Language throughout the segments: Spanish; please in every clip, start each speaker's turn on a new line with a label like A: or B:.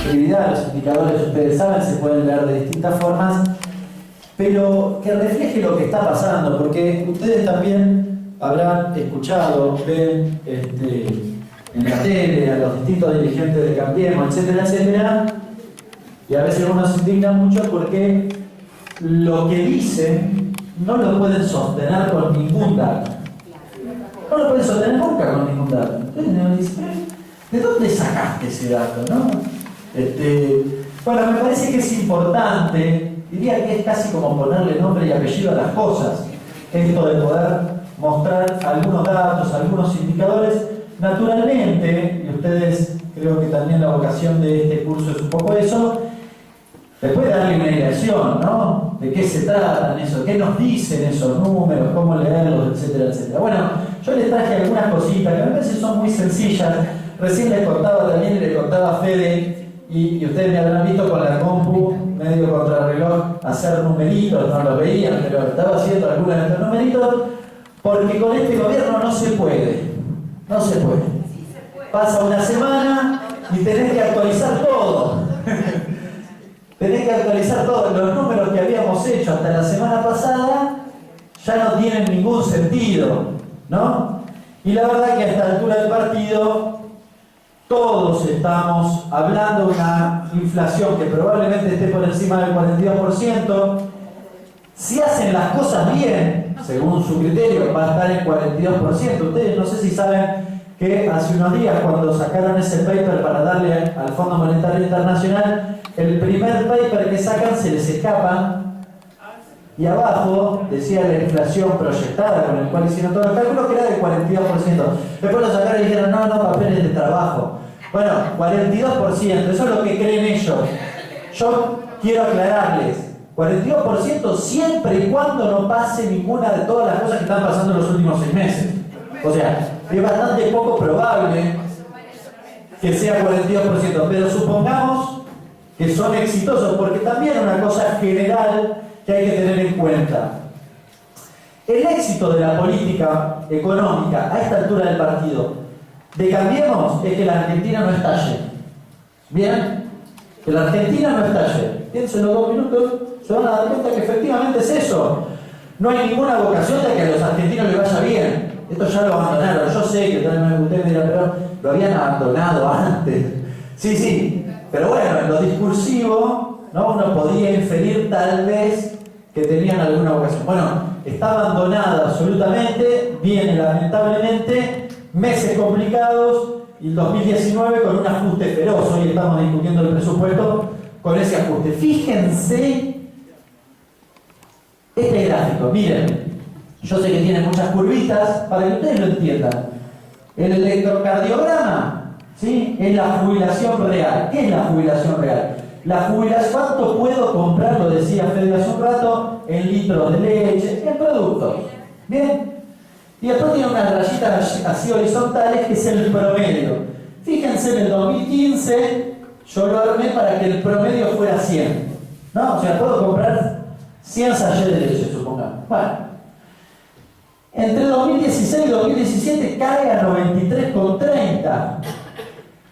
A: productividad, los indicadores, ustedes saben, se pueden leer de distintas formas, pero que refleje lo que está pasando, porque ustedes también habrán escuchado, ven en la tele a los distintos dirigentes de Cambiemos, etcétera, etcétera, y a veces uno se indigna mucho porque lo que dicen no lo pueden sostener con ningún dato. No lo pueden sostener nunca con ningún dato. Entonces me dicen, ¿de dónde sacaste ese dato? ¿No? Bueno, me parece que es importante, diría que es casi como ponerle nombre y apellido a las cosas, esto de poder mostrar algunos datos, algunos indicadores. Naturalmente, y ustedes creo que también la vocación de este curso es un poco eso, después darle una dirección, ¿no? ¿De qué se tratan eso? ¿Qué nos dicen esos números? ¿Cómo leerlos? Etcétera, etcétera. Bueno, yo les traje algunas cositas que a veces son muy sencillas. Recién les contaba también, le contaba a Fede, y ustedes me habrán visto con la compu, medio contrarreloj, hacer numeritos, no los veían, pero estaba haciendo algunos de estos numeritos, porque con este gobierno no se puede. No se puede. Pasa una semana y tenés que actualizar todo. Tenés que actualizar todos los números que habíamos hecho hasta la semana pasada, ya no tienen ningún sentido, ¿no? Y la verdad que a esta altura del partido todos estamos hablando de una inflación que probablemente esté por encima del 42%. Si hacen las cosas bien, según su criterio, va a estar en 42%. Ustedes no sé si saben que hace unos días, cuando sacaron ese paper para darle al Fondo Monetario Internacional, el primer paper que sacan se les escapa y abajo decía la inflación proyectada con el cual hicieron todos los cálculos que era del 42%. Después lo sacaron y dijeron, no, papeles de trabajo. Bueno, 42%, eso es lo que creen ellos. Yo quiero aclararles, 42% siempre y cuando no pase ninguna de todas las cosas que están pasando en los últimos 6 meses. O sea, es bastante poco probable que sea 42%, pero supongamos que son exitosos, porque también una cosa general que hay que tener en cuenta. El éxito de la política económica a esta altura del partido de Cambiemos es que la Argentina no estalle. ¿Bien? Que la Argentina no estalle. Piensen los 2 minutos, se van a dar cuenta que efectivamente es eso. No hay ninguna vocación de que a los argentinos les vaya bien. Esto ya lo abandonaron. Yo sé que ustedes me dirán, pero lo habían abandonado antes. Sí. Pero bueno, en lo discursivo, ¿no? Uno podía inferir tal vez que tenían alguna vocación. Bueno, está abandonada absolutamente. Viene lamentablemente meses complicados y el 2019 con un ajuste feroz. Hoy estamos discutiendo el presupuesto con ese ajuste. Fíjense este gráfico, miren. Yo sé que tiene muchas curvitas, para que ustedes lo entiendan. El electrocardiograma, ¿sí? Es la jubilación real. ¿Qué es la jubilación real? La jubilación, ¿cuánto puedo comprar? Lo decía Fede hace un rato, en litros de leche, en productos. ¿Bien? Y después tiene unas rayitas así horizontales, que es el promedio. Fíjense, en el 2015 yo lo armé para que el promedio fuera 100. ¿No? O sea, puedo comprar 100 sachets de leche, supongamos. Bueno. Entre 2016 y 2017 cae a 93,30,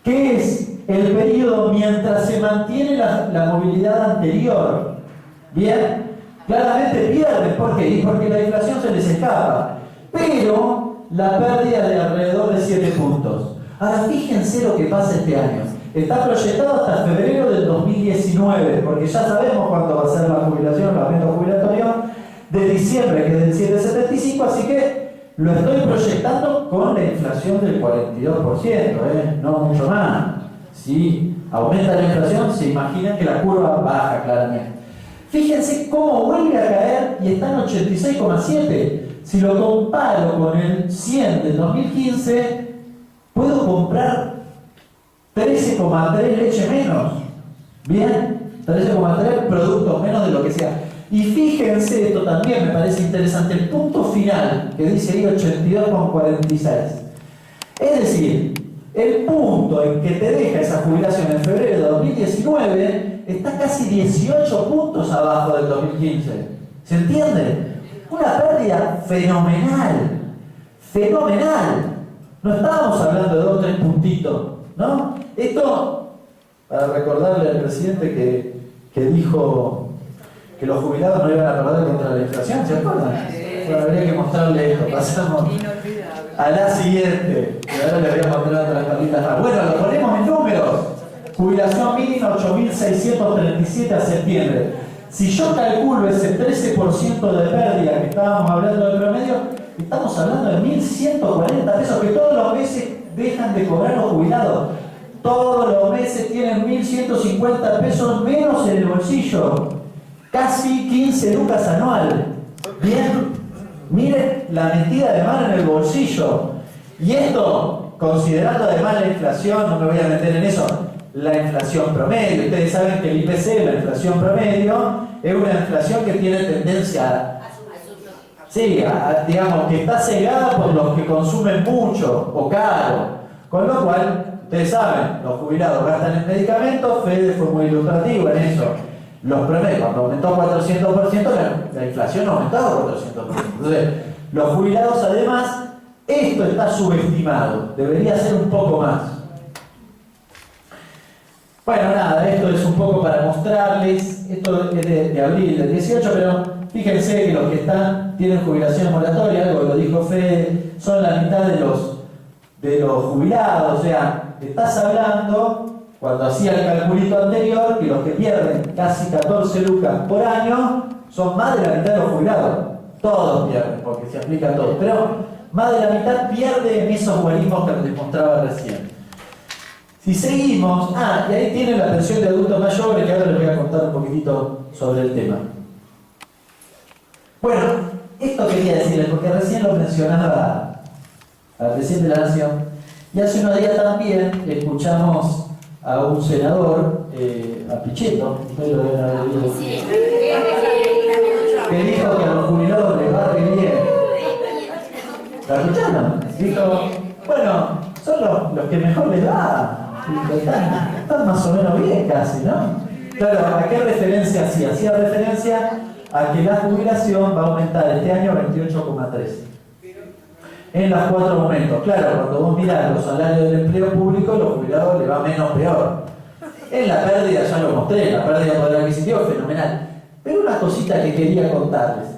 A: que es el periodo mientras se mantiene la movilidad anterior. Bien, claramente pierden, ¿por qué? Porque la inflación se les escapa, pero la pérdida de alrededor de 7 puntos. Ahora fíjense lo que pasa este año. Está proyectado hasta febrero del 2019, porque ya sabemos cuándo va a ser la jubilación, el aumento jubilatorio, de diciembre, que es del 7,75, así que lo estoy proyectando con la inflación del 42%, no mucho más. Si aumenta la inflación, se imaginan que la curva baja claramente. Fíjense cómo vuelve a caer y está en 86,7. Si lo comparo con el 100 del 2015, puedo comprar 13,3 leche menos. Bien, 13,3 productos menos de lo que sea. Y fíjense, esto también me parece interesante, el punto final, que dice ahí 82,46. Es decir, el punto en que te deja esa jubilación en febrero de 2019 está casi 18 puntos abajo del 2015. ¿Se entiende? Una pérdida fenomenal. Fenomenal. No estábamos hablando de 2 o 3 puntitos, ¿no? Esto para recordarle al presidente que dijo que los jubilados no iban a perder contra la inflación, ¿se acuerdan? Bueno, habría que mostrarle esto. Pasamos a la siguiente, que ahora le voy a mostrar otras cartitas más. Bueno, lo ponemos en números. Jubilación mínima 8.637 a septiembre. Si yo calculo ese 13% de pérdida que estábamos hablando del promedio, estamos hablando de 1.140 pesos que todos los meses dejan de cobrar los jubilados. Todos los meses tienen 1.150 pesos menos en el bolsillo. Casi 15 lucas anual. Bien, miren la metida de mano en el bolsillo. Y esto, considerando además la inflación, no me voy a meter en eso, la inflación promedio. Ustedes saben que el IPC, la inflación promedio, es una inflación que tiene tendencia digamos, que está cegada por los que consumen mucho o caro. Con lo cual, ustedes saben, los jubilados gastan en medicamentos, Fede fue muy ilustrativo en eso. Los promedios, cuando aumentó 400%, la inflación aumentó 400%. Entonces, los jubilados además, esto está subestimado, debería ser un poco más. Bueno, nada, esto es un poco para mostrarles, esto es de abril del 18, pero fíjense que los que tienen jubilación moratoria, algo que lo dijo Fede, son la mitad de los jubilados, o sea, estás hablando, cuando hacía el calculito anterior, que los que pierden casi 14 lucas por año son más de la mitad de los jubilados. Todos pierden, porque se aplica a todos, pero más de la mitad pierde en esos guarismos que les mostraba recién. Si seguimos, y ahí tienen la pensión de adultos mayores, que ahora les voy a contar un poquitito sobre el tema. Bueno, esto quería decirles, porque recién lo mencionaba al presidente de la Nación, y hace unos días también escuchamos a un senador, a Pichetto, ustedes lo deben haber oído, que dijo que a los jubilados les va re bien. ¿La escucharon? Dijo, bueno, son los que mejor les va. Están más o menos bien casi, ¿no? Claro, ¿a qué referencia hacía? Hacía referencia a que la jubilación va a aumentar este año 28,3 en los 4 momentos. Claro, cuando vos mirás los salarios del empleo público, los jubilados les va menos peor. En la pérdida ya lo mostré, la pérdida de poder adquisitivo es fenomenal. Pero una cosita que quería contarles.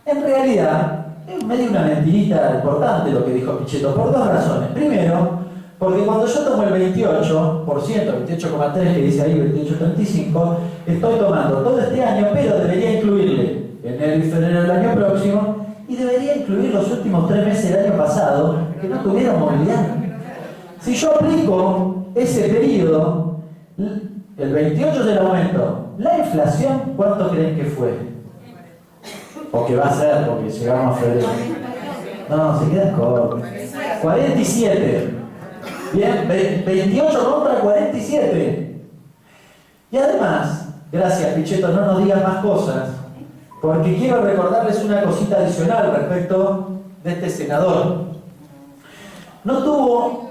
A: En realidad, es medio una mentirita importante lo que dijo Pichetto, por dos razones. Primero, porque cuando yo tomo el 28%, 28,3 que dice ahí, 28,35, estoy tomando todo este año, pero debería incluirle enero y febrero del año próximo, y debería incluir los últimos 3 meses del año pasado, que no tuvieron movilidad. Si yo aplico ese periodo, el 28 es el aumento, la inflación, ¿cuánto creen que fue? O que va a ser, porque llegamos a febrero. No, se quedan cortos. 47. Bien, 28 contra 47. Y además, gracias Pichetto, no nos digan más cosas, porque quiero recordarles una cosita adicional respecto de este senador. No tuvo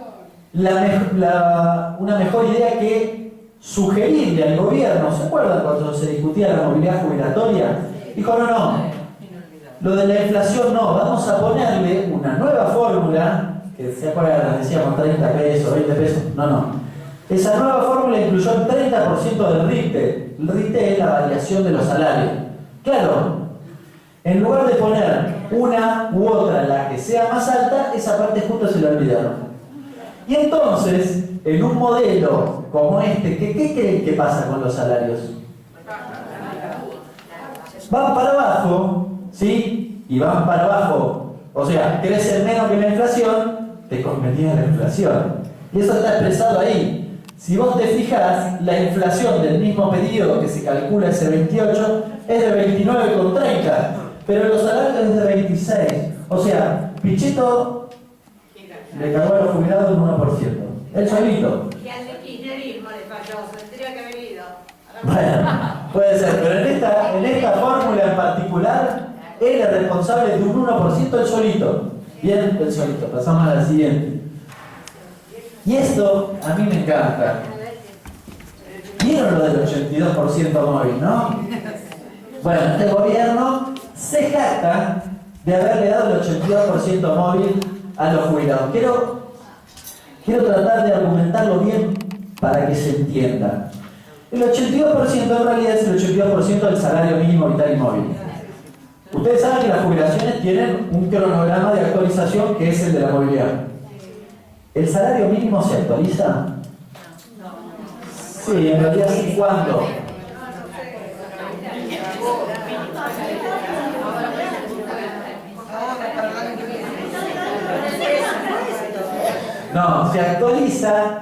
A: una mejor idea que sugerirle al gobierno. ¿Se acuerdan cuando se discutía la movilidad jubilatoria? Dijo, no, lo de la inflación no, vamos a ponerle una nueva fórmula, que se acuerdan, decíamos 30 pesos, 20 pesos, no. Esa nueva fórmula incluyó el 30% del RITE. El RITE es la variación de los salarios. Claro, en lugar de poner una u otra, la que sea más alta, esa parte justo se la olvidaron. Y entonces, en un modelo como este, ¿qué creen que pasa con los salarios? Van para abajo, ¿sí? Y van para abajo. O sea, crecen menos que la inflación, te convenía la inflación. Y eso está expresado ahí. Si vos te fijas, la inflación del mismo periodo que se calcula ese 28 es de 29,30, pero los salarios es de 26. O sea, Pichetto le cagó a los jubilados un 1%. Él solito.
B: Y al de kirchnerismo le falló, se tendría que haber ido.
A: Bueno, puede ser, pero en esta fórmula en particular, él es responsable de un 1% él solito. Bien, él solito. Pasamos a la siguiente. Y esto a mí me encanta. ¿Vieron lo del 82% móvil, no? Bueno, este gobierno se jacta de haberle dado el 82% móvil a los jubilados. Quiero tratar de argumentarlo bien para que se entienda. El 82% en realidad es el 82% del salario mínimo vital y móvil. Ustedes saben que las jubilaciones tienen un cronograma de actualización que es el de la movilidad. ¿El salario mínimo se actualiza? Sí, en realidad sí. ¿Cuándo? No, se actualiza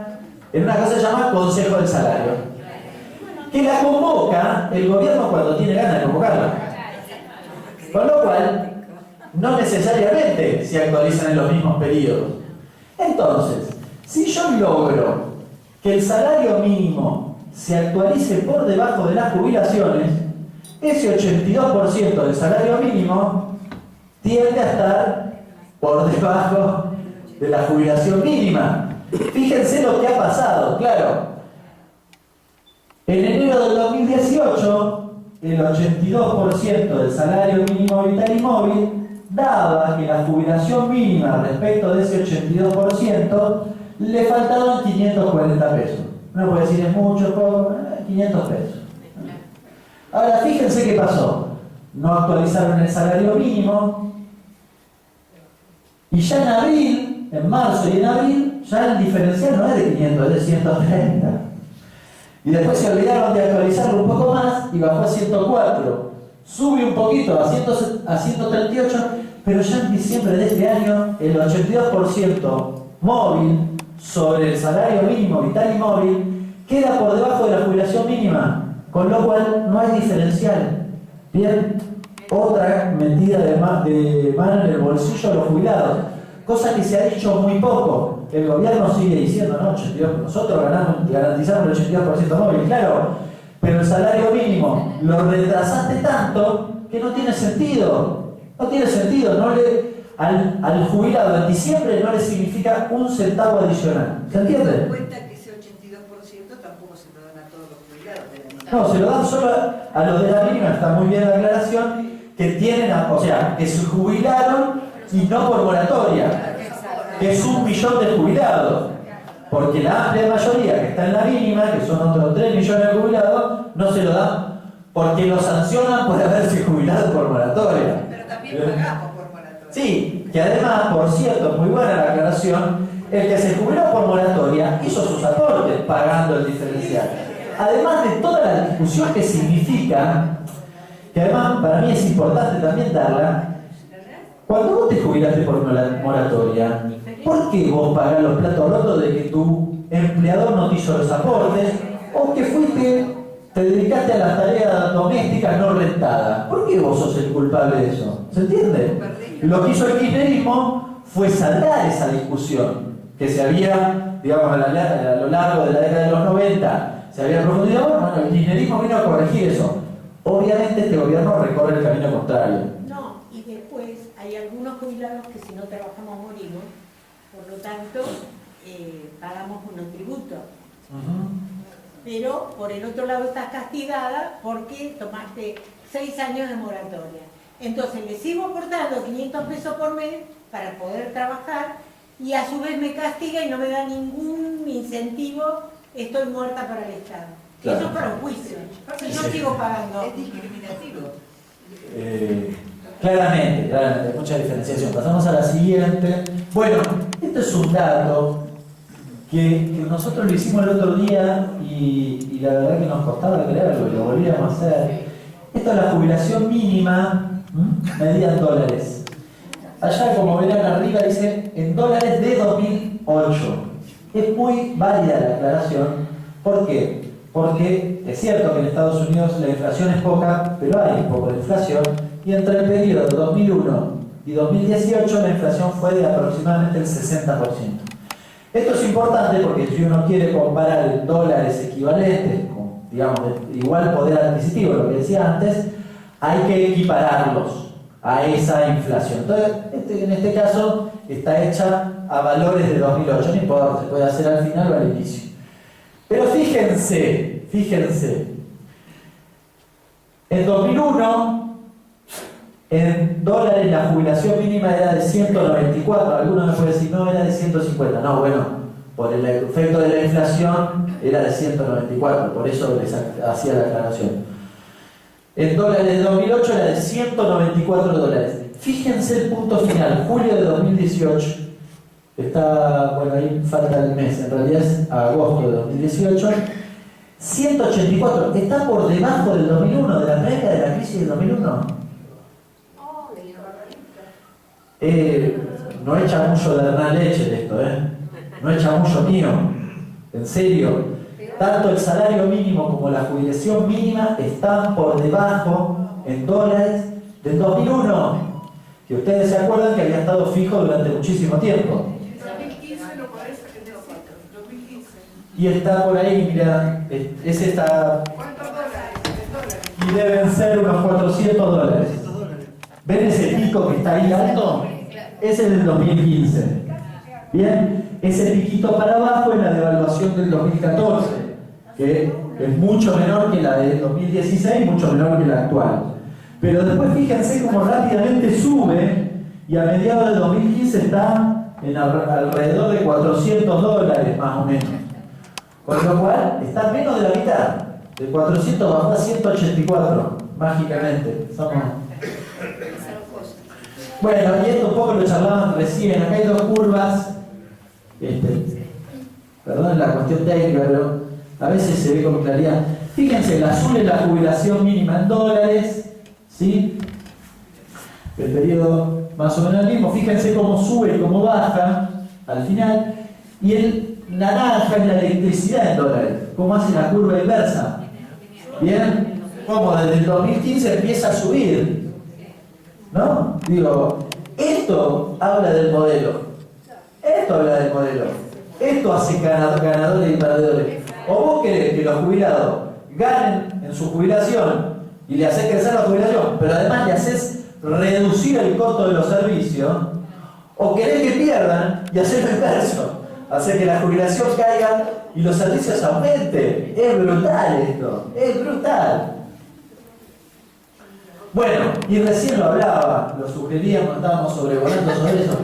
A: en una cosa que se llama Consejo del Salario, que la convoca el gobierno cuando tiene ganas de convocarla. Con lo cual, no necesariamente se actualizan en los mismos periodos. Entonces, si yo logro que el salario mínimo se actualice por debajo de las jubilaciones, ese 82% del salario mínimo tiende a estar por debajo de la jubilación mínima. Fíjense lo que ha pasado, claro. En enero del 2018, el 82% del salario mínimo vital y móvil daba que la jubilación mínima respecto de ese 82% le faltaban 540 pesos. Uno puede decir es mucho, poco, 500 pesos. Ahora fíjense qué pasó. No actualizaron el salario mínimo y ya en abril, en marzo y en abril, ya el diferencial no es de 500, es de 130. Y después se olvidaron de actualizarlo un poco más y bajó a 104. Sube un poquito a 138, pero ya en diciembre de este año el 82% móvil sobre el salario mínimo vital y móvil queda por debajo de la jubilación mínima, con lo cual no hay diferencial. Bien, otra metida de mano en el bolsillo de los jubilados, cosa que se ha dicho muy poco. El gobierno sigue diciendo, no, 82, nosotros garantizamos el 82% móvil, claro, pero el salario mínimo lo retrasaste tanto que no tiene sentido. No tiene sentido, al jubilado en diciembre no le significa un centavo adicional. ¿Se entiende?
C: Ten en cuenta que ese 82% tampoco se lo dan a todos los jubilados de la mitad.
A: No, se lo dan solo a los de la mínima, está muy bien la aclaración, que tienen, o sea, que se jubilaron y no por moratoria, que es 1 millón de jubilados, porque la amplia mayoría que está en la mínima, que son otros 3 millones de jubilados, no se lo dan porque lo sancionan por haberse jubilado por moratoria.
C: Pero también pagamos por moratoria.
A: Sí, que además, por cierto, muy buena la aclaración, el que se jubiló por moratoria hizo sus aportes pagando el diferencial. Además de toda la discusión que significa, que además para mí es importante también darla, cuando vos te jubilaste por moratoria, ¿por qué vos pagás los platos rotos de que tu empleador no te hizo los aportes o que te dedicaste a las tareas domésticas no rentadas? ¿Por qué vos sos el culpable de eso? ¿Se entiende? Lo que hizo el kirchnerismo fue saldar esa discusión que se había, digamos, a lo largo de la década de los 90, se había profundizado. Bueno, el kirchnerismo vino a corregir eso. Obviamente este gobierno recorre el camino contrario.
D: No, y después hay algunos jubilados que si no trabajamos morimos, por lo tanto pagamos unos tributos. Pero por el otro lado estás castigada porque tomaste 6 años de moratoria. Entonces le sigo aportando 500 pesos por mes para poder trabajar y a su vez me castiga y no me da ningún incentivo, estoy muerta para el Estado.
A: Claro.
D: Eso es para un juicio. Si no sigo pagando.
C: Es discriminativo.
A: Claramente, hay mucha diferenciación. Pasamos a la siguiente. Bueno, esto es un dato que nosotros lo hicimos el otro día y la verdad que nos costaba creerlo y lo volvíamos a hacer. Esto es la jubilación mínima medida en dólares. Allá, como verán arriba, dice en dólares de 2008. Es muy válida la aclaración. ¿Por qué? Porque es cierto que en Estados Unidos la inflación es poca, pero hay un poco de inflación. Y entre el periodo de 2001 y 2018 la inflación fue de aproximadamente el 60%. Esto es importante porque si uno quiere comparar en dólares equivalentes con, digamos, igual poder adquisitivo, lo que decía antes, hay que equipararlos a esa inflación. Entonces, en este caso está hecha a valores de 2008, no importa, se puede hacer al final o al inicio. Pero fíjense, en 2001, en dólares la jubilación mínima era de 194, algunos me pueden decir, no, era de 150. No, bueno, por el efecto de la inflación era de 194, por eso les hacía la aclaración. En dólares de 2008 era de 194 dólares. Fíjense el punto final, julio de 2018, está, bueno, ahí falta el mes, en realidad es agosto de 2018, 184, está por debajo del 2001, de la media de la crisis del 2001. No es chamullo de Hernán Leche de esto, no es chamullo mío, en serio. Tanto el salario mínimo como la jubilación mínima están por debajo en dólares del 2001, que ustedes se acuerdan que había estado fijo durante muchísimo tiempo.
C: 2015 no parece que tengo 2015.
A: Y está por ahí, mira, ese está...
C: ¿Cuántos dólares?
A: Y deben ser unos 400 dólares. ¿Ven ese pico que está ahí alto? Ese es del 2015. Bien, ese piquito para abajo es la devaluación del 2014, que es mucho menor que la del 2016, mucho menor que la actual. Pero después fíjense cómo rápidamente sube y a mediados del 2015 está en alrededor de 400 dólares más o menos. Con lo cual está menos de la mitad. De 400 bajó a 184, mágicamente. Bueno, y esto un poco lo charlaban recién. Acá hay dos curvas. Perdón la cuestión técnica, pero a veces se ve con claridad. Fíjense, el azul es la jubilación mínima en dólares, ¿sí? El periodo más o menos el mismo. Fíjense cómo sube y cómo baja al final. Y el naranja es la electricidad en dólares. ¿Cómo hace la curva inversa? ¿Bien? Como desde el 2015 empieza a subir, ¿no? Digo, esto habla del modelo. Esto habla del modelo. Esto hace ganadores y perdedores. O vos querés que los jubilados ganen en su jubilación y le haces crecer la jubilación, pero además le haces reducir el costo de los servicios, o querés que pierdan y hacer lo inverso, hacer que la jubilación caiga y los servicios aumenten. Es brutal esto, es brutal. Bueno, y recién lo hablaba, lo sugeríamos, estábamos sobrevolando sobre eso.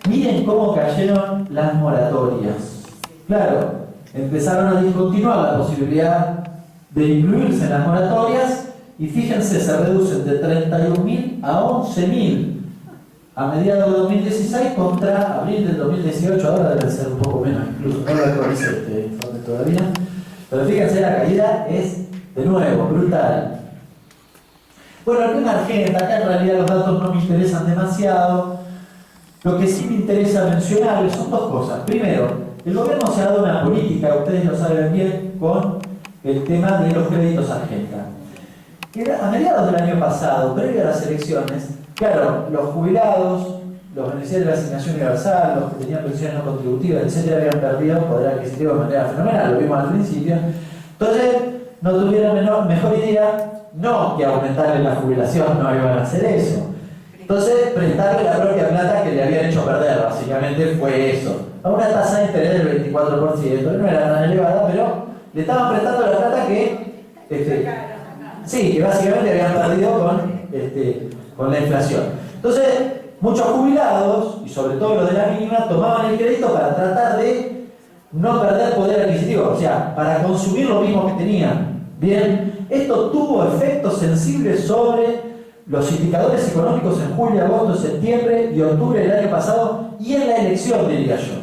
A: Miren cómo cayeron las moratorias. Claro, empezaron a discontinuar la posibilidad de incluirse en las moratorias y fíjense, se reducen de 31.000 a 11.000 a mediados de 2016 contra abril del 2018. Ahora debe ser un poco menos, incluso no lo actualicé este informe todavía. Pero fíjense, la caída es de nuevo brutal. Bueno, aquí en Argentina, acá en realidad los datos no me interesan demasiado. Lo que sí me interesa mencionar son dos cosas. Primero, el gobierno se ha dado una política, ustedes lo saben bien, con el tema de los créditos Argenta. A mediados del año pasado, previo a las elecciones, claro, los jubilados, los beneficiarios de la asignación universal, los que tenían pensiones no contributivas, etc., habían perdido poder adquisitivo de manera fenomenal, lo vimos al principio. Entonces, no tuvieron mejor idea, no que aumentarle la jubilación, no iban a hacer eso. Entonces, prestarle la propia plata que le habían hecho perder, básicamente fue eso. A una tasa de interés del 24%, no era tan elevada, pero le estaban prestando la plata que, sí, que básicamente habían perdido con la inflación. Entonces, muchos jubilados, y sobre todo los de la mínima, tomaban el crédito para tratar de no perder poder adquisitivo, o sea, para consumir lo mismo que tenían. Bien, esto tuvo efectos sensibles sobre los indicadores económicos en julio, agosto, septiembre y octubre del año pasado y en la elección, diría yo.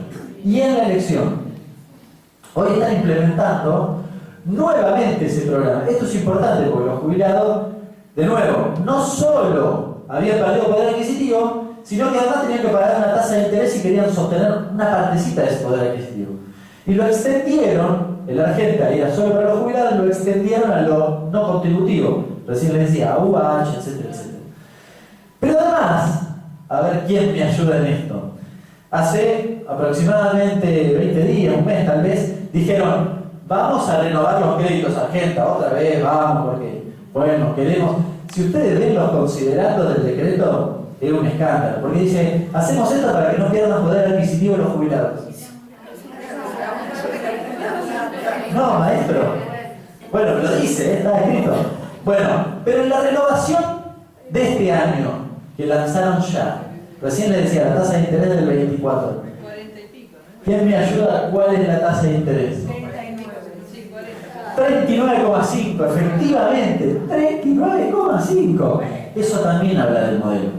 A: Y en la elección. Hoy están implementando nuevamente ese programa. Esto es importante porque los jubilados, de nuevo, no solo habían perdido poder adquisitivo, sino que además tenían que pagar una tasa de interés y querían sostener una partecita de ese poder adquisitivo. Y lo extendieron, el Argenta era solo para los jubilados, lo extendieron a lo no contributivo. Recién les decía, a UH, etcétera, etcétera. Pero además, a ver quién me ayuda en esto. Hace aproximadamente 20 días, un mes tal vez, dijeron, vamos a renovar los créditos Argenta, otra vez, vamos, porque, bueno, queremos... Si ustedes ven los considerandos del decreto, es un escándalo, porque dice, hacemos esto para que no pierdan poder adquisitivo los jubilados. No, maestro. Bueno, lo dice, está escrito. Bueno, pero en la renovación de este año, que lanzaron ya, recién les decía, la tasa de interés del 24.
C: 40 y pico,
A: ¿Quién me ayuda? ¿Cuál es la tasa de interés? 39,5, efectivamente, 39,5. Eso también habla del modelo.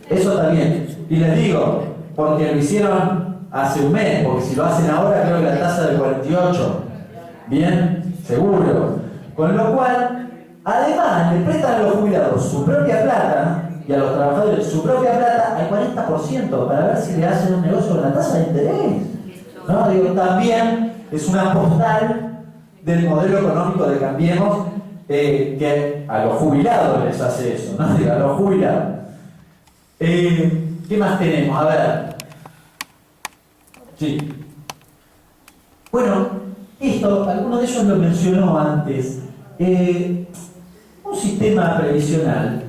A: Eso también. Y les digo, porque lo hicieron hace un mes, porque si lo hacen ahora creo que la tasa del 48. Bien, seguro. Con lo cual, además, le prestan a los jubilados su propia plata y a los trabajadores su propia plata al 40% para ver si le hacen un negocio con la tasa de interés. ¿No? Digo, también es una postal del modelo económico de Cambiemos, que a los jubilados les hace eso, ¿no? Digo, a los jubilados. ¿Qué más tenemos? A ver. Sí. Bueno, esto, alguno de ellos lo mencionó antes. Un sistema previsional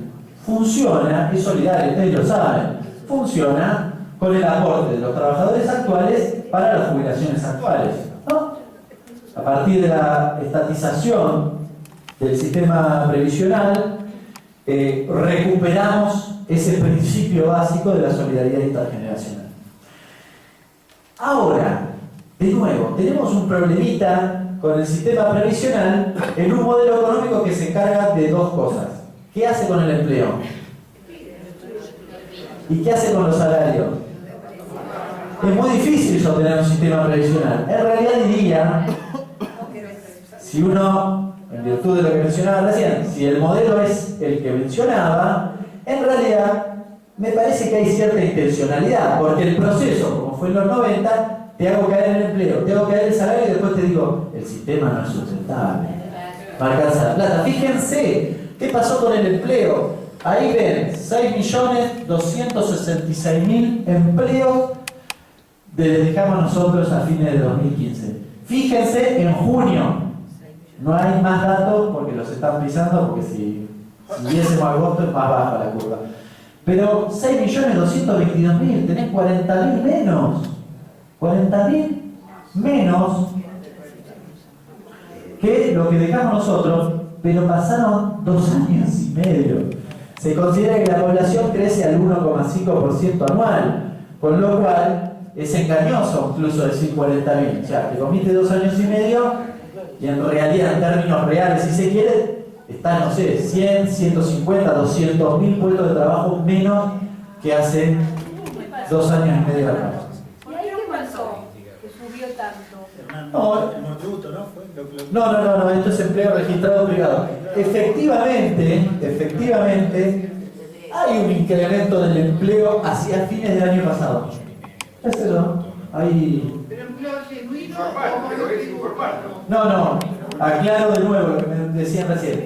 A: funciona, es solidario, ustedes lo saben, funciona con el aporte de los trabajadores actuales para las jubilaciones actuales, ¿no? A partir de la estatización del sistema previsional, recuperamos ese principio básico de la solidaridad intergeneracional. Ahora, de nuevo, tenemos un problemita con el sistema previsional en un modelo económico que se encarga de dos cosas. ¿Qué hace con el empleo? ¿Y qué hace con los salarios? Es muy difícil sostener un sistema previsional. En realidad diría, si uno, en virtud de lo que mencionaba recién, si el modelo es el que mencionaba, en realidad me parece que hay cierta intencionalidad, porque el proceso, como fue en los 90, te hago caer en el empleo, te hago caer el salario y después te digo, el sistema no es sustentable, no alcanza la plata. Fíjense, ¿qué pasó con el empleo? Ahí ven, 6.266.000 empleos desde que dejamos nosotros a fines de 2015. Fíjense en junio, no hay más datos porque los están pisando, porque si viésemos agosto es más baja la curva. Pero 6.222.000, tenés 40.000 menos. 40.000 menos que lo que dejamos nosotros, pero pasaron 2 años y medio. Se considera que la población crece al 1,5% anual, con lo cual es engañoso incluso decir 40.000. O sea, te comiste 2 años y medio y en realidad, en términos reales, si se quiere, está, no sé, 100, 150, 200.000 puestos de trabajo menos que hace 2 años y medio atrás. No, esto es empleo registrado privado. Efectivamente, hay un incremento del empleo hacia fines del año pasado. ¿Es eso? Hay...
B: ¿Pero empleo genuino o
A: No, aclaro de nuevo lo que me decían recién.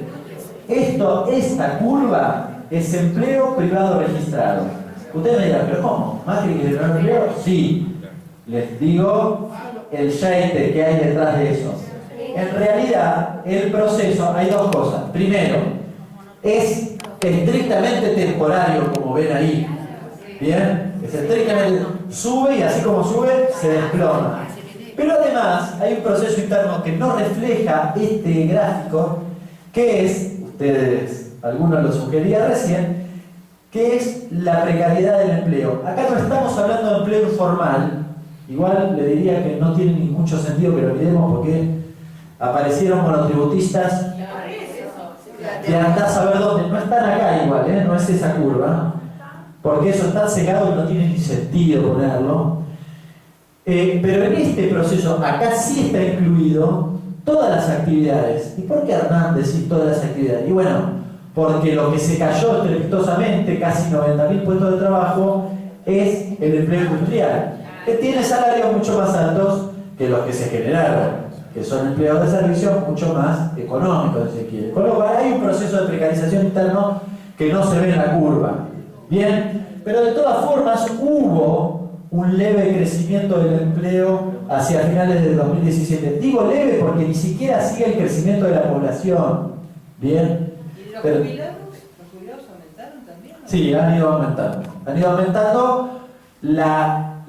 A: Esta curva es empleo privado registrado. Ustedes me dirán, ¿pero cómo? ¿Macri que generó empleo? Sí. Les digo el shaite que hay detrás de eso. En realidad, el proceso, hay dos cosas. Primero, es estrictamente temporario, como ven ahí. ¿Bien? Es estrictamente, sube y así como sube, se desploma. Pero además, hay un proceso interno que no refleja este gráfico, que es, ustedes, algunos lo sugerían recién, que es la precariedad del empleo. Acá no estamos hablando de empleo informal. Igual le diría que no tiene ni mucho sentido que lo olvidemos porque aparecieron monotributistas que andás a ver dónde. No están acá igual, no es esa curva, porque eso está cegado y no tiene ni sentido ponerlo. Pero en este proceso, acá sí está incluido todas las actividades. ¿Y por qué Hernán decís todas las actividades? Y bueno, porque lo que se cayó estrepitosamente, casi 90.000 puestos de trabajo, es el empleo industrial, que tiene salarios mucho más altos que los que se generaron, que son empleos de servicio mucho más económicos, si se quiere. Con lo cual hay un proceso de precarización interno que no se ve en la curva. Bien, pero de todas formas hubo un leve crecimiento del empleo hacia finales del 2017. Digo leve porque ni siquiera sigue el crecimiento de la población. Bien.
C: ¿Y los jubilados? ¿Los jubilados aumentaron también?
A: Sí, han ido aumentando. Han ido aumentando.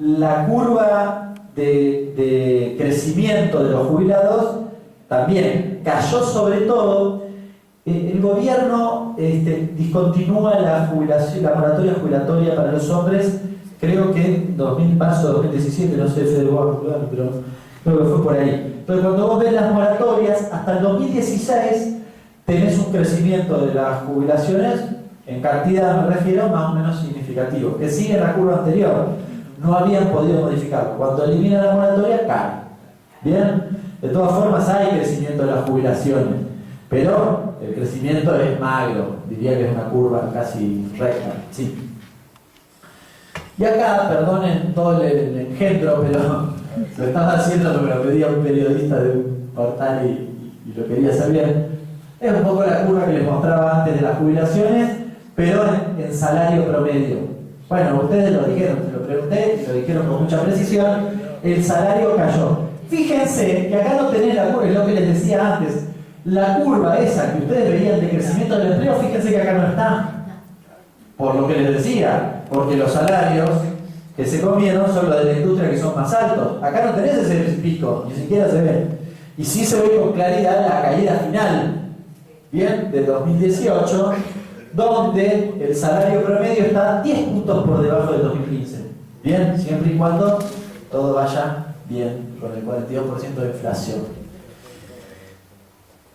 A: La curva de crecimiento de los jubilados también cayó, sobre todo. El gobierno discontinúa la moratoria jubilatoria para los hombres creo que en marzo de 2017, no sé, Fede, pero creo que fue por ahí. Entonces, cuando vos ves las moratorias, hasta el 2016 tenés un crecimiento de las jubilaciones, en cantidad me refiero, más o menos significativo, que sigue la curva anterior. No habían podido modificarlo. Cuando eliminan la moratoria, cae. ¿Bien? De todas formas, hay crecimiento de las jubilaciones, pero el crecimiento es magro, diría que es una curva casi recta. Sí. Y acá, perdonen todo el engendro, pero lo estaba haciendo porque lo pedía un periodista de un portal y lo quería hacer bien. Es un poco la curva que les mostraba antes de las jubilaciones, pero en salario promedio. Bueno, ustedes lo dijeron, se lo pregunté y lo dijeron con mucha precisión, el salario cayó. Fíjense que acá no tenés la curva, es lo que les decía antes, la curva esa que ustedes veían de crecimiento del empleo, fíjense que acá no está. Por lo que les decía, porque los salarios que se comieron son los de la industria que son más altos. Acá no tenés ese pico, ni siquiera se ve. Y sí se ve con claridad la caída final, bien, de 2018, donde el salario promedio está 10 puntos por debajo del 2015. Bien, siempre y cuando todo vaya bien, con el 42% de inflación.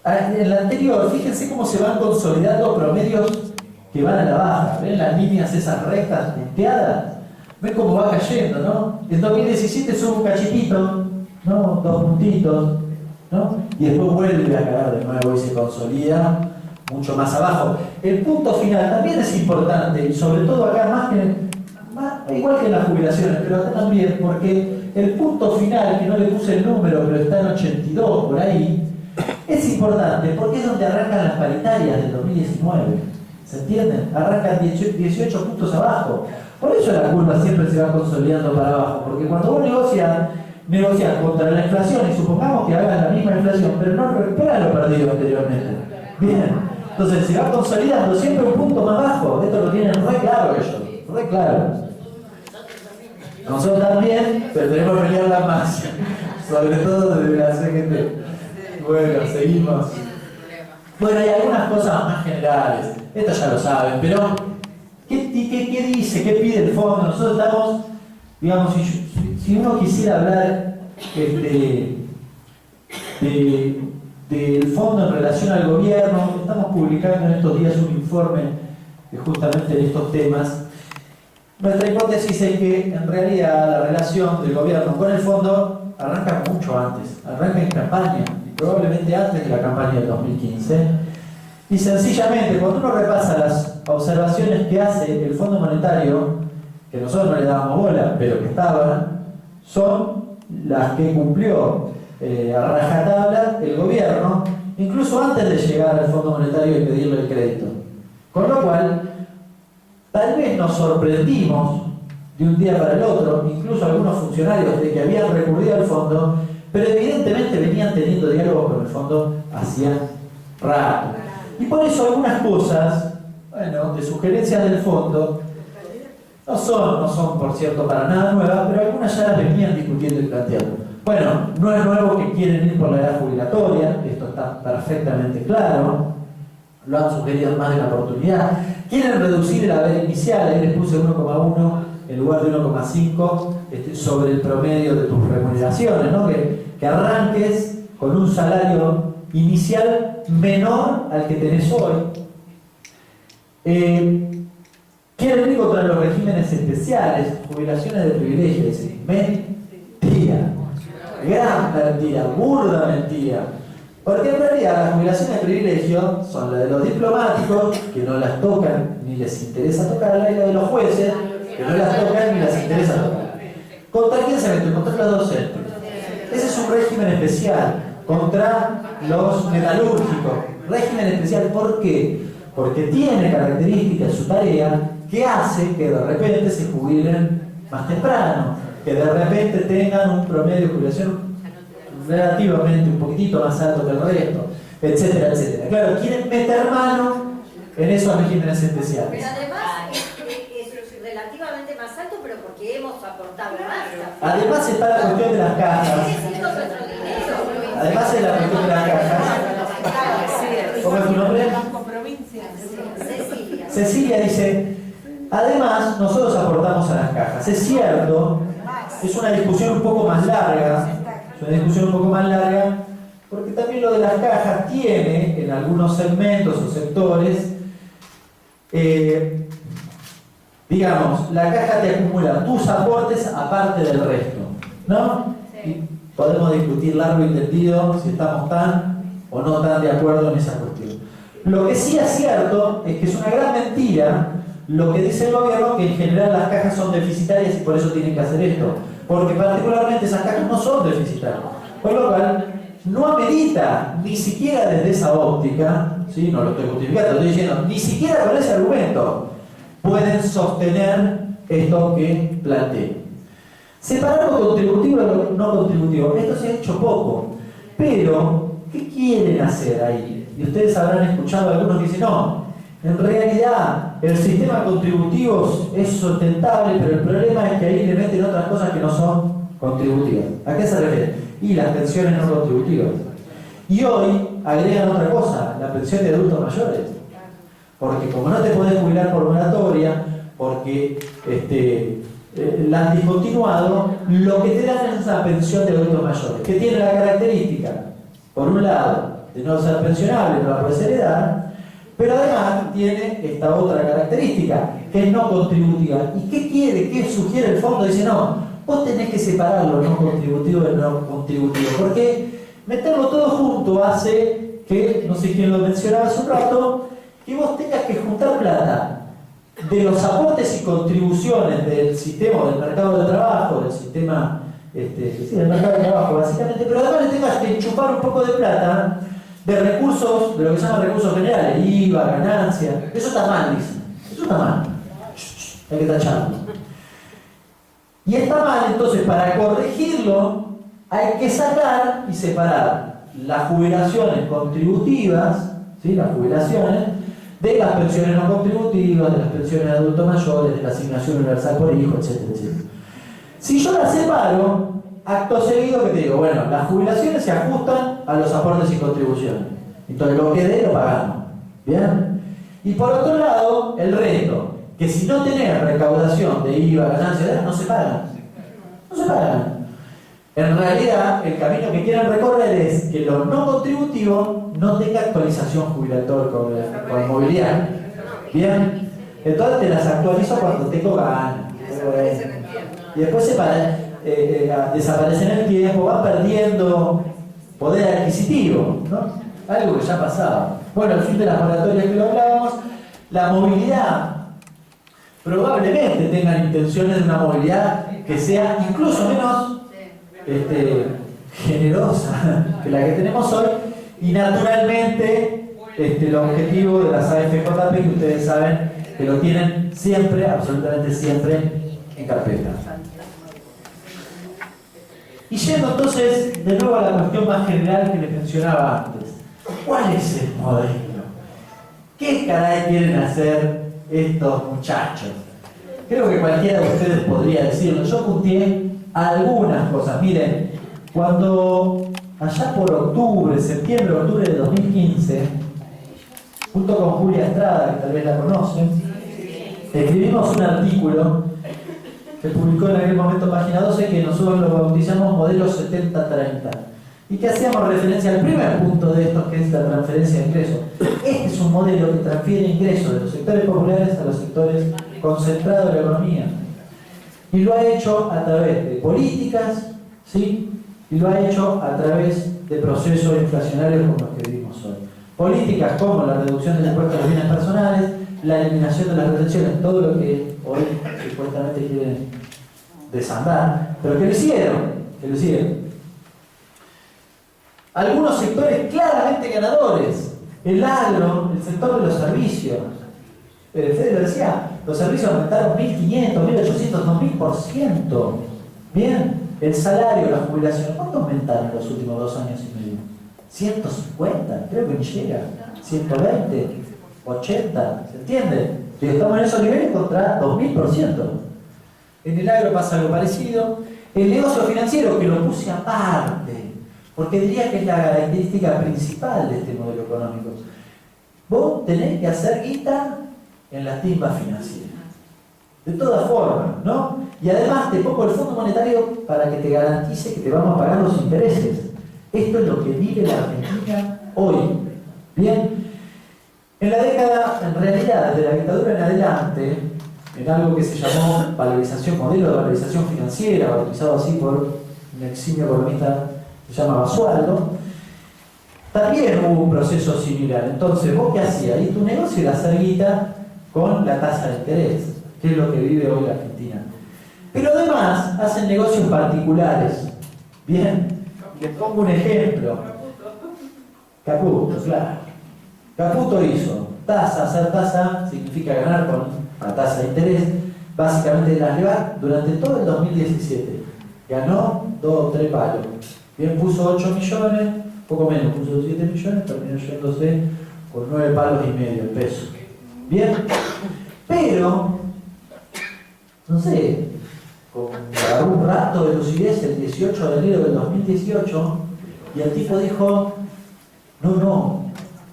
A: En la anterior, fíjense cómo se van consolidando promedios que van a la baja. ¿Ven las líneas esas rectas punteadas? ¿Ven cómo va cayendo, no? En 2017 sube un cachitito, ¿no? 2 puntitos, ¿no? Y después vuelve a caer de nuevo y se consolida mucho más abajo. El punto final también es importante, y sobre todo acá igual que en las jubilaciones, pero acá también, porque el punto final, que no le puse el número, pero está en 82 por ahí, es importante porque es donde arrancan las paritarias del 2019. ¿Se entienden? Arrancan 18 puntos abajo. Por eso la curva siempre se va consolidando para abajo, porque cuando vos negocias contra la inflación, y supongamos que hagas la misma inflación, pero no recuperas lo perdido anteriormente. Bien, entonces se va consolidando siempre un punto más bajo. Esto lo tienen re claro ellos, re claro. Nosotros también, pero tenemos que pelearla más, sobre todo desde la CGT. Bueno, seguimos. Bueno, hay algunas cosas más generales, esto ya lo saben, pero ¿qué dice? ¿Qué pide el fondo? Nosotros estamos, digamos, si uno quisiera hablar del fondo en relación al gobierno, estamos publicando en estos días un informe justamente de estos temas. Nuestra hipótesis es que en realidad la relación del gobierno con el fondo arranca mucho antes, arranca en campaña, y probablemente antes de la campaña del 2015. Y sencillamente, cuando uno repasa las observaciones que hace el Fondo Monetario, que nosotros no le dábamos bola, pero que estaban, son las que cumplió a rajatabla el gobierno, incluso antes de llegar al Fondo Monetario y pedirle el crédito. Con lo cual, tal vez nos sorprendimos de un día para el otro, incluso algunos funcionarios de que habían recurrido al fondo, pero evidentemente venían teniendo diálogos con el fondo hacía rato. Y por eso algunas cosas, bueno, de sugerencias del fondo, no son por cierto para nada nuevas, pero algunas ya las venían discutiendo y planteando. Bueno, no es nuevo que quieren ir por la edad jubilatoria, esto está perfectamente claro, lo han sugerido en más de una oportunidad. Quieren reducir el haber inicial, ahí les puse 1,1 en lugar de 1,5 sobre el promedio de tus remuneraciones, ¿no? Que arranques con un salario inicial menor al que tenés hoy. Quieren ir contra los regímenes especiales, jubilaciones de privilegio, dicen, mentira, gran mentira, burda mentira. Porque en realidad las jubilaciones de privilegio son las de los diplomáticos, que no las tocan ni les interesa tocarlas, y las de los jueces, que no las tocan ni les interesa tocar. ¿Contra quién se mete? Contra los docentes. Ese es un régimen especial. Contra los metalúrgicos. Régimen especial, ¿por qué? Porque tiene características en su tarea que hace que de repente se jubilen más temprano, que de repente tengan un promedio de jubilación relativamente un poquitito más alto que el resto, etcétera, etcétera. Claro, quieren meter mano en esos regímenes especiales.
E: Pero además es relativamente más alto, pero porque hemos aportado más.
A: Además está la cuestión de las cajas. Además es la cuestión de las cajas. ¿Cómo es tu nombre?
E: Cecilia.
A: Cecilia dice, Además, nosotros aportamos a las cajas. Es cierto, es una discusión un poco más larga, porque también lo de las cajas tiene en algunos segmentos o sectores, digamos, la caja te acumula tus aportes aparte del resto, ¿no? Y podemos discutir largo y tendido si estamos tan o no tan de acuerdo en esa cuestión. Lo que sí es cierto es que es una gran mentira lo que dice el gobierno, que en general las cajas son deficitarias y por eso tienen que hacer esto, porque particularmente esas cajas no son deficitarias, por lo cual no amerita, ni siquiera desde esa óptica, ¿sí? No lo estoy justificando, estoy diciendo, ni siquiera con ese argumento pueden sostener esto que planteo. Separar lo contributivo de lo no contributivo, esto se ha hecho poco, pero ¿qué quieren hacer ahí? Y ustedes habrán escuchado, algunos dicen, no, en realidad el sistema contributivo es sustentable, pero el problema es que ahí le meten otras cosas que no son contributivas. ¿A qué se refiere? Y las pensiones no contributivas. Y hoy agregan otra cosa, la pensión de adultos mayores. Porque como no te podés jubilar por moratoria, porque la han discontinuado, lo que te dan es una pensión de adultos mayores, que tiene la característica, por un lado, de no ser pensionable, no la puedes heredar, pero además tiene esta otra característica, que es no contributiva. ¿Y qué quiere? ¿Qué sugiere el fondo? Dice, no, vos tenés que separar lo no contributivo del no contributivo, porque meterlo todo junto hace que, no sé quién lo mencionaba hace un rato, que vos tengas que juntar plata de los aportes y contribuciones del sistema del mercado de trabajo, del sistema del mercado de trabajo básicamente, pero además le tengas que enchufar un poco de plata de recursos, de lo que se llaman recursos generales, IVA, ganancia. Eso está mal, dicen. Eso está mal. Hay que tacharlo. Y está mal, entonces, para corregirlo, hay que sacar y separar las jubilaciones contributivas, ¿sí? Las jubilaciones, de las pensiones no contributivas, de las pensiones de adultos mayores, de la asignación universal por hijo, etcétera, etcétera. Si yo las separo, acto seguido que te digo, bueno, las jubilaciones se ajustan a los aportes y contribuciones. Entonces lo que dé lo pagamos. ¿Bien? Y por otro lado, el resto, que si no tenés recaudación de IVA, ganancia, no se pagan. No se pagan. En realidad, el camino que quieren recorrer es que lo no contributivo no tenga actualización jubilatoria con movilidad. ¿Bien? Entonces te las actualizo cuando tengo ganas. Y después desaparece en el tiempo, va perdiendo poder adquisitivo, ¿no? Algo que ya pasaba. Bueno, el fin de las moratorias que lo hablábamos, la movilidad, probablemente tengan intenciones de una movilidad que sea incluso menos generosa que la que tenemos hoy, y naturalmente el objetivo de las AFJP, que ustedes saben que lo tienen siempre, absolutamente siempre, en carpeta. Y yendo entonces de nuevo a la cuestión más general que les mencionaba antes, ¿cuál es el modelo? ¿Qué caray quieren hacer estos muchachos? Creo que cualquiera de ustedes podría decirlo. Yo apunté algunas cosas. Miren, cuando allá por septiembre-octubre de 2015, junto con Julia Estrada, que tal vez la conocen, escribimos un artículo que publicó en aquel momento Página 12, que nosotros lo bautizamos Modelo 70-30, y que hacíamos referencia al primer punto de esto, que es la transferencia de ingresos. Este es un modelo que transfiere ingresos de los sectores populares a los sectores concentrados de la economía, y lo ha hecho a través de políticas, ¿sí? Y lo ha hecho a través de procesos inflacionarios como los que vivimos hoy. Políticas como la reducción del impuesto a los bienes personales, la eliminación de las retenciones, todo lo que hoy supuestamente quieren desandar, pero que lo hicieron. Algunos sectores claramente ganadores, el agro, el sector de los servicios. Fede lo decía, los servicios aumentaron 1.500, 1.800, 2.000%. Bien, el salario, la jubilación, ¿cuánto aumentaron en los últimos 2 años y medio? 150, creo que ni llega, 120, 80, ¿se entiende? Si estamos en esos niveles contra 2.000%. En el agro pasa algo parecido. El negocio financiero, que lo puse aparte, porque diría que es la característica principal de este modelo económico. Vos tenés que hacer guita en las timbas financieras. de todas formas, ¿no? Y además te pongo el Fondo Monetario para que te garantice que te vamos a pagar los intereses. Esto es lo que vive la Argentina hoy. Bien, en la década, en realidad, desde la dictadura en adelante, en algo que se llamó valorización, modelo de valorización financiera, bautizado así por un eximio economista que se llama Basualdo, también hubo un proceso similar. Entonces, ¿vos qué hacías? Y tu negocio era hacer guita con la tasa de interés, que es lo que vive hoy la Argentina. Pero además, hacen negocios particulares. Bien, les pongo un ejemplo. Caputo, claro. Caputo hizo tasa, hacer tasa significa ganar con la tasa de interés, básicamente las LEVAC durante todo el 2017. Ganó 2 o 3 palos. Bien, puso 8 millones, poco menos, puso 7 millones, terminó yéndose por 9 palos y medio en pesos. Bien, pero, no sé, agarró un rato de lucidez el 18 de enero del 2018 y el tipo dijo, no,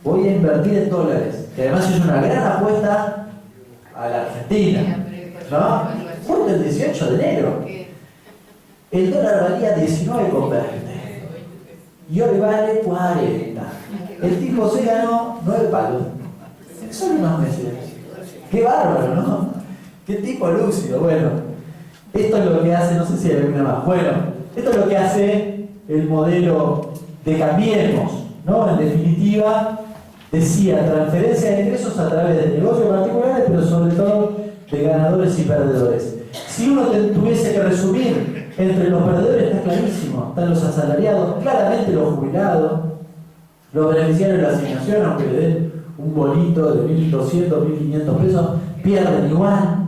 A: voy a invertir en dólares, que además es una gran apuesta a la Argentina, ¿no? Justo el 18 de enero. El dólar valía 19,20 y hoy vale 40. El tipo se ganó 9 palos. Son unos meses. Qué bárbaro, ¿no? Qué tipo lúcido. Bueno, esto es lo que hace, no sé si hay alguna más. Bueno, esto es lo que hace el modelo de Cambiemos, ¿no? En definitiva, decía transferencia de ingresos a través de negocios particulares, pero sobre todo de ganadores y perdedores. Si uno tuviese que resumir, entre los perdedores está clarísimo, están los asalariados, claramente los jubilados, los beneficiarios de la asignación, aunque le den un bolito de 1.200, 1.500 pesos, pierden igual,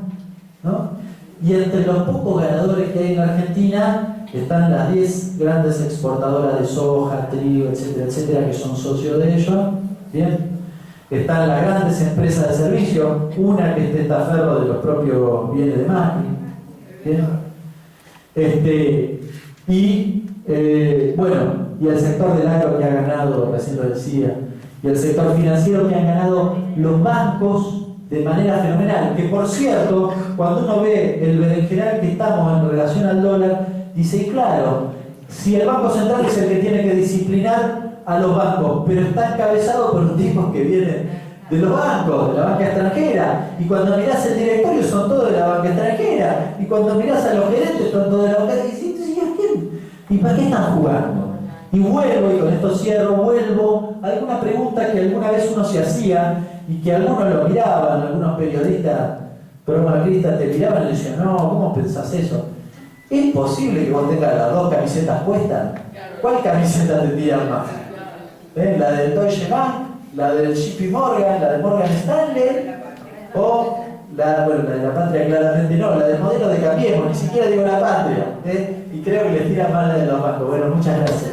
A: ¿no? Y entre los pocos ganadores que hay en Argentina están las 10 grandes exportadoras de soja, trigo, etcétera, etcétera, que son socios de ellos. Bien, están las grandes empresas de servicio, una que es testaferro de los propios bienes de Macri. Bien. Bueno, y el sector del agro que ha ganado, recién lo decía, y el sector financiero que han ganado los bancos de manera fenomenal. Que por cierto, cuando uno ve el berenjenal que estamos en relación al dólar, dice, y claro, si el Banco Central es el que tiene que disciplinar a los bancos, pero está encabezado por los tipos que vienen de los bancos, de la banca extranjera, y cuando mirás el directorio son todos de la banca extranjera, y cuando mirás a los gerentes son todos de la banca extranjera, ¿y para qué están jugando? Y vuelvo, y con esto cierro, vuelvo a alguna pregunta que alguna vez uno se hacía y que algunos lo miraban, algunos periodistas pro-macristas te miraban y decían, no, ¿cómo pensás eso? ¿Es posible que vos tengas las 2 camisetas puestas? ¿Cuál camiseta te tiran más? ¿La del Deutsche Bank? ¿La del JP Morgan? ¿La de Morgan Stanley? ¿O la de la Patria? Claramente no, la del modelo de Cambiemos, ni siquiera digo la Patria, y creo que les tiran mal la de los bancos. Bueno, muchas gracias.